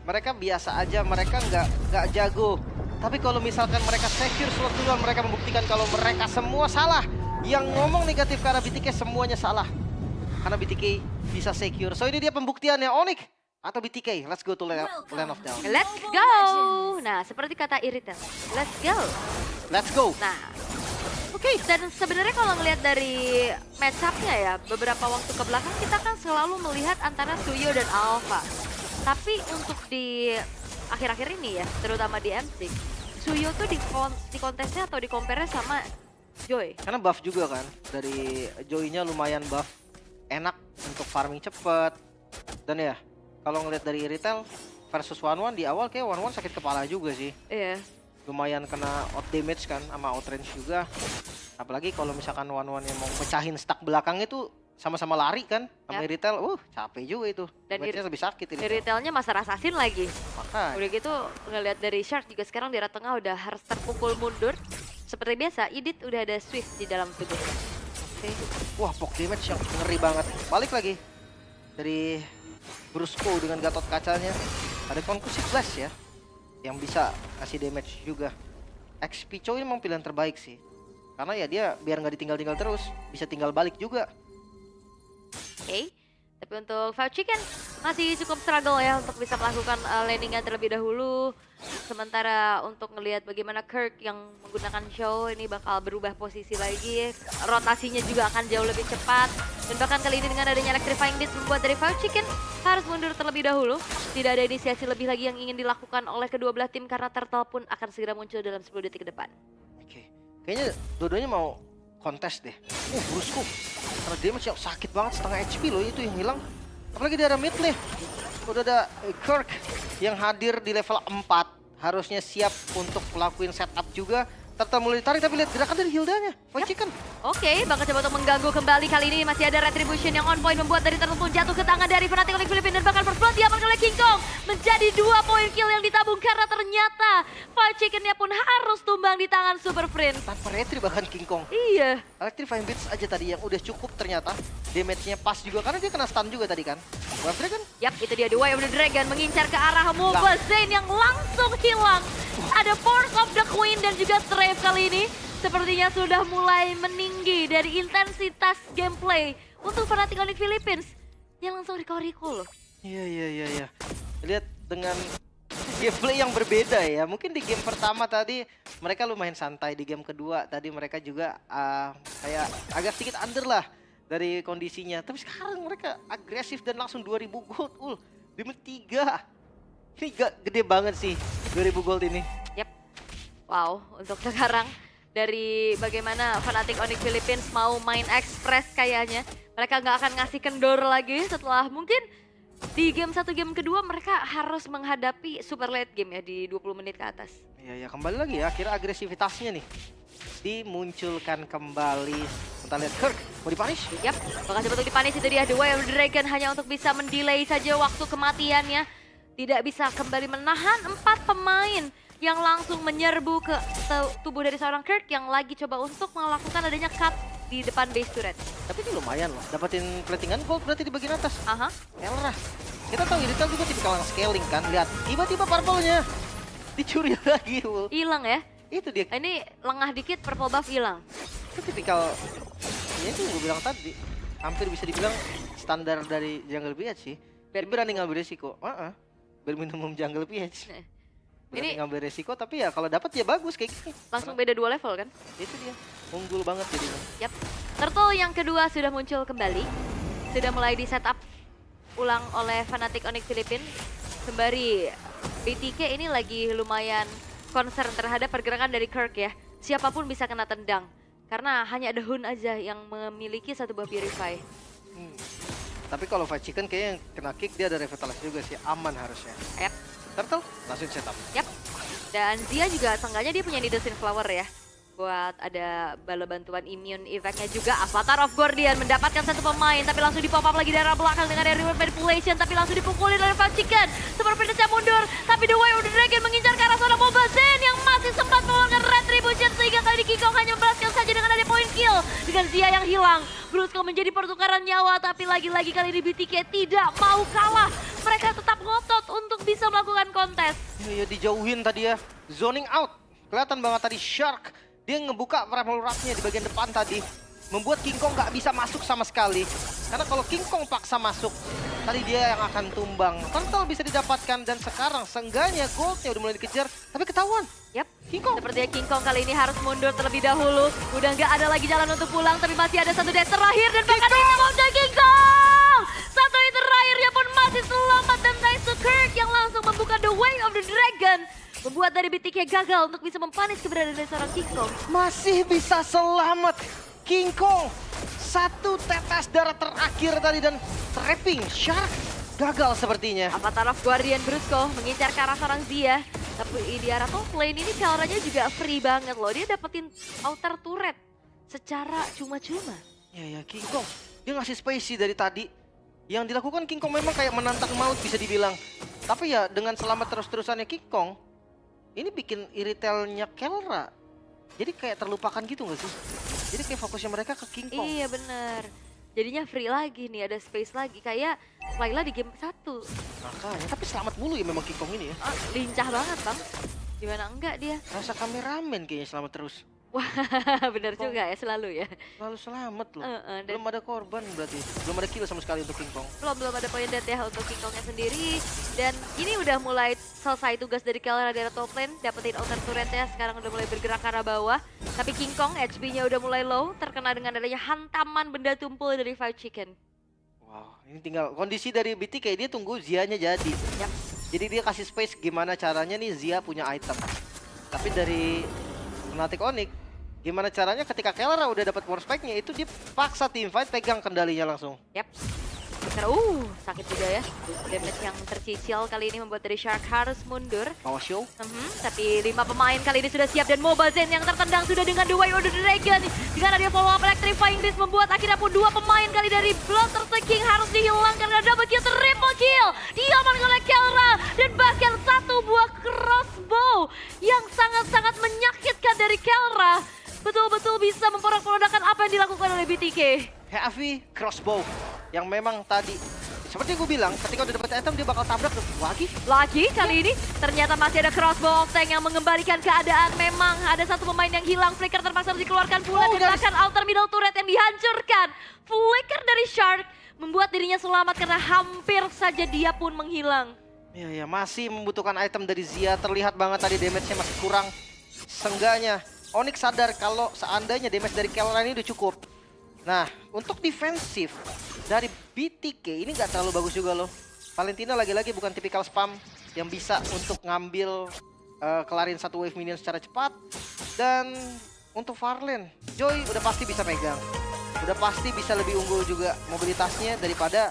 Mereka biasa aja, mereka nggak jago. Tapi kalau misalkan mereka secure slot duluan, mereka membuktikan kalau mereka semua salah. Yang ngomong negatif ke arah BTK semuanya salah. Karena BTK bisa secure. So ini dia pembuktiannya, Onyx atau BTK. Let's go to Land of Down. Let's go. Nah, seperti kata Iritel, let's go. Let's go. Nah, oke. Dan sebenarnya kalau ngelihat dari match up-nya ya, beberapa waktu ke belakang kita kan selalu melihat antara Suyo dan Alpha. Tapi untuk di akhir-akhir ini ya, terutama di M6, Suyo tuh di kontesnya atau di compare sama Joy. Karena buff juga kan, dari Joy-nya lumayan buff. Enak untuk farming cepet. Dan ya, kalau ngeliat dari retail versus One di awal kayak One sakit kepala juga sih. Iya. Lumayan kena out damage kan sama outrange juga. Apalagi kalau misalkan One yang mau pecahin stack belakang itu sama-sama lari kan sama retail. Capek juga itu. Dan lebih sakit ini. Retailnya Master Assassin lagi. Makanya. Udah gitu ngeliat dari Shark juga sekarang di arah tengah udah harus terpukul mundur. Seperti biasa, Idit udah ada Swift di dalam tubuh. Oke. Wah, poke damage yang ngeri banget. Balik lagi dari Brusco dengan Gatot kacanya. Ada Conclusive Blast ya, yang bisa kasih damage juga. XP Cho ini memang pilihan terbaik sih. Karena ya dia biar nggak ditinggal-tinggal terus, bisa tinggal balik juga. Oke. Tapi untuk Five Chicken masih cukup struggle ya untuk bisa melakukan landingnya terlebih dahulu. Sementara untuk ngelihat bagaimana Kirk yang menggunakan show ini bakal berubah posisi lagi. Rotasinya juga akan jauh lebih cepat. Dan bahkan kali ini dengan adanya Electrifying Blitz membuat dari Five Chicken harus mundur terlebih dahulu. Tidak ada inisiasi lebih lagi yang ingin dilakukan oleh kedua belah tim karena Turtle pun akan segera muncul dalam 10 detik ke depan. Oke. Kayaknya dua-duanya mau kontes deh. Brusco. Karena damage yang sakit banget, setengah HP loh itu yang hilang. Apalagi di arah mid nih. Udah ada Kirk yang hadir di level 4. Harusnya siap untuk ngelakuin setup juga. Turtle mulai ditarik tapi lihat gerakan dari Hildanya. Five Chicken. Oke, bakal coba untuk mengganggu kembali. Kali ini masih ada Retribution yang on point membuat dari Turtle pun jatuh ke tangan dari Fnatic oleh Filipina. Dan bahkan first blood diamankan oleh King Kong. Menjadi 2 poin kill yang ditabung karena ternyata Five Chickennya pun harus tumbang di tangan Super Friend. Tanpa retri bahkan King Kong. Iya. Electrifying Blitz aja tadi yang udah cukup ternyata. Damage-nya pas juga karena dia kena stun juga tadi kan. Wave Dragon. Yap, itu dia The Way of the Dragon mengincar ke arah Mobile Zane yang langsung hilang. Ada Force of the Queen dan juga Strafe kali ini. Sepertinya sudah mulai meninggi dari intensitas gameplay untuk Fnatic Onyx Philippines. Yang langsung recall loh. Iya. Lihat dengan gameplay yang berbeda ya. Mungkin di game pertama tadi mereka lumayan santai. Di game kedua tadi mereka juga kayak agak sedikit under lah dari kondisinya. Tapi sekarang mereka agresif dan langsung 2000 gold. Di menit 3. Ini gede banget sih 2000 gold ini. Yap. Wow, untuk sekarang dari bagaimana Fnatic Onyx Philippines mau main express kayaknya. Mereka nggak akan ngasih kendor lagi setelah mungkin di game 1 game kedua mereka harus menghadapi super late game ya di 20 menit ke atas. Iya, kembali lagi ya. Akhirnya agresivitasnya nih dimunculkan kembali. Kita lihat Kirk mau dipunish. Yap, bakal coba untuk dipunish itu dia The Way of the Dragon hanya untuk bisa mendelay saja waktu kematiannya. Tidak bisa kembali menahan 4 pemain yang langsung menyerbu ke tubuh dari seorang Kirk yang lagi coba untuk melakukan adanya cut di depan base turret. Tapi ini lumayan loh, dapetin platingan gold berarti di bagian atas. Aha. Elrah. Kita tahu Iritel juga tipikal yang scaling kan. Lihat, tiba-tiba purple-nya dicuri lagi. Hilang ya. Itu dia. Ini lengah dikit purple buff hilang. Itu tipikal, ya itu gue bilang tadi. Hampir bisa dibilang standar dari jungle PH sih. Dia berani ngambil resiko. Berminimum jungle PH. Berani ngambil resiko tapi ya kalau dapat ya bagus kayak gini. Langsung beda 2 level kan? Itu dia. Unggul banget jadinya. Yap. Turtle yang kedua sudah muncul kembali. Sudah mulai di setup ulang oleh Fnatic Onyx Philippines. Sembari BTK ini lagi lumayan concern terhadap pergerakan dari Kirk ya. Siapapun bisa kena tendang. Karena hanya ada Hun aja yang memiliki 1 buah Purify. Tapi kalau Five Chicken kayaknya yang kena kick dia ada Revitalize juga sih. Aman harusnya. Yap. Turtle langsung setup. Yap. Dan Zia juga seenggaknya dia punya Nidosin Flower ya. Buat ada bala bantuan immune effect-nya juga. Avatar of Guardian mendapatkan 1 pemain. Tapi langsung di pop up lagi dari arah belakang dengan reward manipulation. Tapi langsung dipukulin oleh Five Chicken. Super Princess mundur. Tapi The Way of the Dragon mengincar ke arah seorang Mobile Zen yang masih sempat mengeluarkan Retribution. Sehingga kali ini King Kong hanya membalaskan saja dengan ada poin kill. Dengan Zia yang hilang. Brusco menjadi pertukaran nyawa, tapi lagi-lagi kali ini BTK tidak mau kalah. Mereka tetap ngotot untuk bisa melakukan kontes. Ya dijauhin tadi ya. Zoning out. Kelihatan banget tadi Shark. Dia ngebuka Primal Wrath-nya di bagian depan tadi. Membuat King Kong nggak bisa masuk sama sekali. Karena kalau King Kong paksa masuk, tadi dia yang akan tumbang. Turtle bisa didapatkan dan sekarang seenggaknya goldnya udah mulai dikejar. Tapi ketahuan. Yap, King Kong. sepertinya King Kong kali ini harus mundur terlebih dahulu. Udah nggak ada lagi jalan untuk pulang, tapi masih ada satu dash terakhir dan bahkan ini mau King Kong. Satu hit terakhirnya pun masih selamat dan nice to Kirk yang langsung membuka the way of the dragon. Membuat dari BTK gagal untuk bisa mempanis keberadaan dari seorang King Kong. Masih bisa selamat. King Kong. Satu tetes darah terakhir tadi dan trapping Shark gagal sepertinya. Avatar of Guardian Brusco mengincar ke arah seorang Zia. Tapi di arah top lane ini Kelranya juga free banget loh. Dia dapetin outer turret secara cuma-cuma. Ya King Kong. Dia ngasih spacey dari tadi. Yang dilakukan King Kong memang kayak menantang maut bisa dibilang. Tapi ya dengan selamat terus-terusannya King Kong, ini bikin iritelnya Kelra. Jadi kayak terlupakan gitu gak sih? Jadi kayak fokusnya mereka ke King Kong. Iya bener. Jadinya free lagi nih, ada space lagi. Kayak Layla di game 1. Makanya, tapi selamat mulu ya memang King Kong ini ya. Oh, lincah banget bang. Gimana enggak dia? Rasa kameramen kayaknya selamat terus. Wah bener juga ya, selalu ya. Lalu selamat loh. Dan Belum ada korban berarti. Belum ada kill sama sekali untuk King Kong. belum ada poin dead ya untuk King Kongnya sendiri. Dan ini udah mulai selesai tugas dari Kelra di top lane. Dapetin outer turretnya, sekarang udah mulai bergerak ke arah bawah. Tapi King Kong HP-nya udah mulai low, terkena dengan adanya hantaman benda tumpul dari Five Chicken. Wow, ini tinggal kondisi dari BT kayak dia tunggu Zia-nya jadi. Yap. Jadi dia kasih space gimana caranya nih Zia punya item. Tapi dari Fnatic Onyx, gimana caranya ketika Kelra udah dapat power spike-nya itu dia paksa teamfight pegang kendalinya langsung. Yap. Karena sakit juga ya. Damage yang tercicil kali ini membuat dari Shark harus mundur. Mau show? Tapi 5 pemain kali ini sudah siap dan Mobile Zen yang tertendang sudah dengan The Way of the Dragon. Dengan ada follow up Electrifying Beast membuat akhirnya pun 2 pemain kali dari Blood King harus dihilangkan karena double kill, triple kill. Diamankan oleh Kelra dan bahkan 1 buah crossbow yang sangat-sangat menyakitkan dari Kelra. Betul-betul bisa memporak-porandakan apa yang dilakukan oleh BTK. Heavy crossbow yang memang tadi seperti gue bilang ketika udah dapat item dia bakal tabrak lagi kali ini ternyata masih ada crossbow tank yang mengembalikan keadaan. Memang ada satu pemain yang hilang, Flicker terpaksa harus dikeluarkan pula dan bahkan outer middle turret yang dihancurkan. Flicker dari Shark membuat dirinya selamat karena hampir saja dia pun menghilang. Ya masih membutuhkan item dari Zia, terlihat banget tadi damage-nya masih kurang. Seenggaknya Onyx sadar kalau seandainya damage dari Kelra ini udah cukup. Nah, untuk defensif dari BTK ini nggak terlalu bagus juga loh. Valentina lagi-lagi bukan tipikal spam yang bisa untuk ngambil kelarin satu wave minion secara cepat. Dan untuk Farlane, Joy udah pasti bisa pegang. Udah pasti bisa lebih unggul juga mobilitasnya daripada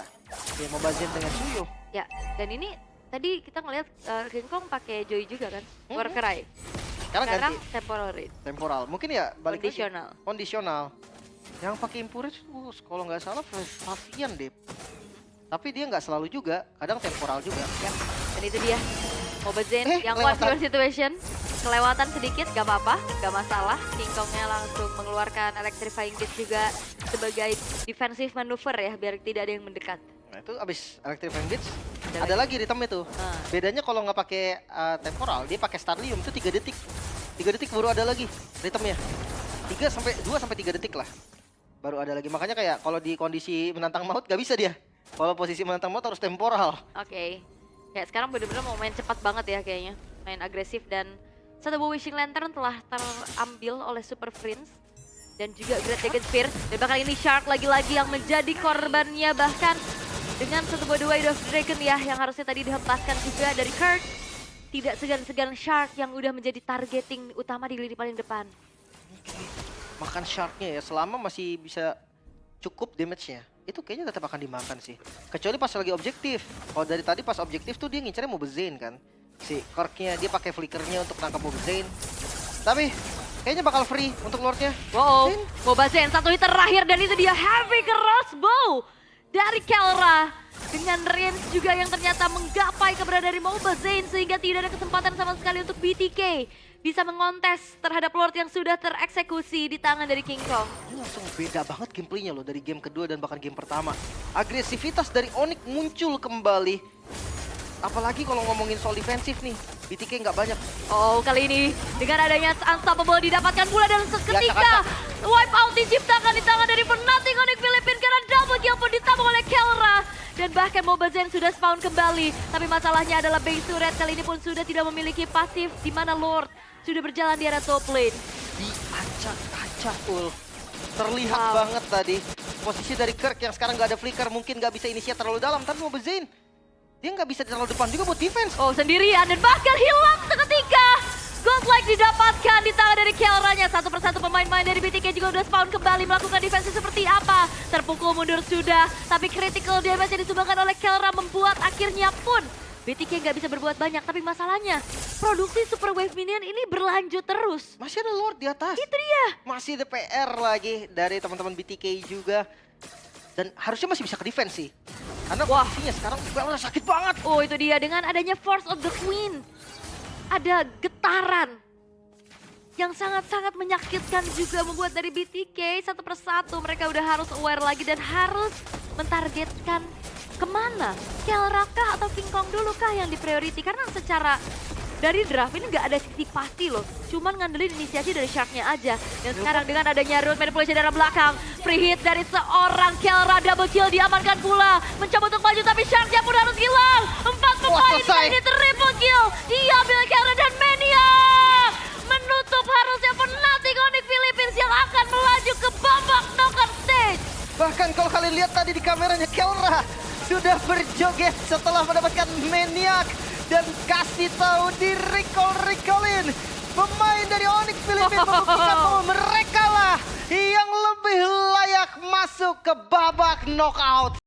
ya Mobile Legends dengan Suyo. Ya, dan ini tadi kita ngeliat King Kong pakai Joy juga kan, Warcry. Sekarang temporal. Mungkin ya balik kondisional. Yang pakai Impurage kalau nggak salah Favian deh. Tapi dia nggak selalu juga, kadang temporal juga. Ya, dan itu dia Mobile Zen yang one situation. Kelewatan sedikit, gak apa-apa, gak masalah. King Kongnya langsung mengeluarkan Electrifying Beast juga sebagai defensive maneuver ya, biar tidak ada yang mendekat. Nah itu abis Electrifying Beast, ada lagi rhythm itu. Bedanya kalau nggak pakai temporal, dia pakai Starlium itu 3 detik. 3 detik baru ada lagi rhythmnya. 2 sampai 3 detik lah. Baru ada lagi, makanya kayak kalau di kondisi menantang maut gak bisa dia. Kalau posisi menantang maut harus temporal. Oke. Kayak sekarang bener-bener mau main cepat banget ya kayaknya. Main agresif dan satu buah Wishing Lantern telah terambil oleh Super Prince. Dan juga Great Dragon Spear. Dan bakal ini Shark lagi-lagi yang menjadi korbannya. Bahkan dengan satu buah Way of Dragon ya yang harusnya tadi dihempaskan juga dari Kirk. Tidak segan-segan Shark yang udah menjadi targeting utama di lini paling depan. Makan Sharknya ya, selama masih bisa cukup damage-nya, itu kayaknya tetap akan dimakan sih. Kecuali pas lagi objektif. Kalau dari tadi pas objektif tuh dia ngincernya Mobile Zen kan. Si Kirk-nya dia pakai flickernya untuk nangkap Mobile Zen. Tapi kayaknya bakal free untuk Lord-nya. Wow, Mobile Zen satu hit terakhir dan itu dia heavy crossbow dari Kelra. Dengan range juga yang ternyata menggapai keberadaan dari Mobazane sehingga tidak ada kesempatan sama sekali untuk BTK bisa mengontes terhadap Lord yang sudah tereksekusi di tangan dari King Kong. Ini langsung beda banget gameplaynya loh dari game kedua dan bahkan game pertama. Agresivitas dari Onyx muncul kembali. Apalagi kalau ngomongin soal defensif nih, BTK nggak banyak. Oh, kali ini dengan adanya Unstoppable didapatkan pula dan seketika wipe out diciptakan di tangan dari Fnatic Onyx Philippines karena double kill pun ditambah oleh Kelra. Dan bahkan Mobazane sudah spawn kembali. Tapi masalahnya adalah Base Turret kali ini pun sudah tidak memiliki pasif di mana Lord sudah berjalan di arah top lane. Diacak-acak Ul. Terlihat banget tadi. Posisi dari Kirk yang sekarang nggak ada flicker mungkin nggak bisa inisiat terlalu dalam. Tapi Mobazane dia nggak bisa terlalu depan juga buat defense. Oh, sendirian dan bahkan hilang seketika. Godlike didapatkan di tangan dari Kelranya. Satu persatu pemain-pemain dari BTK juga udah spawn kembali melakukan defense seperti apa. Terpukul mundur sudah, tapi critical damage yang disumbangkan oleh Kelra membuat akhirnya pun BTK nggak bisa berbuat banyak. Tapi masalahnya, produksi Super Wave Minion ini berlanjut terus. Masih ada Lord di atas. Itu dia. Masih ada PR lagi dari teman-teman BTK juga. Dan harusnya masih bisa ke defense sih. Karena posisinya sekarang udah sakit banget. Oh, itu dia dengan adanya Force of the Queen. Ada getaran yang sangat-sangat menyakitkan juga membuat dari BTK satu persatu mereka udah harus aware lagi dan harus mentargetkan kemana? Kelra kah atau King Kong dulu kah yang diprioriti? Karena secara dari draft ini nggak ada sisi pasti loh, cuman ngandelin inisiasi dari Shark-nya aja. Dan sekarang dengan adanya root manipulation dari belakang, free hit dari seorang Kelra, double kill diamankan pula. Mencoba untuk maju tapi Shark-nya pun harus hilang. 4 pemain ini triple kill, diambil Kelra dan Maniac. Menutup harusnya Fnatic Onyx Philippines yang akan melaju ke babak knockout stage. Bahkan kalau kalian lihat tadi di kameranya Kelra sudah berjoget setelah mendapatkan Maniac. Dan kasih tahu di recall-recallin pemain dari Onyx Philippines membuktikan bahwa mereka lah yang lebih layak masuk ke babak knockout.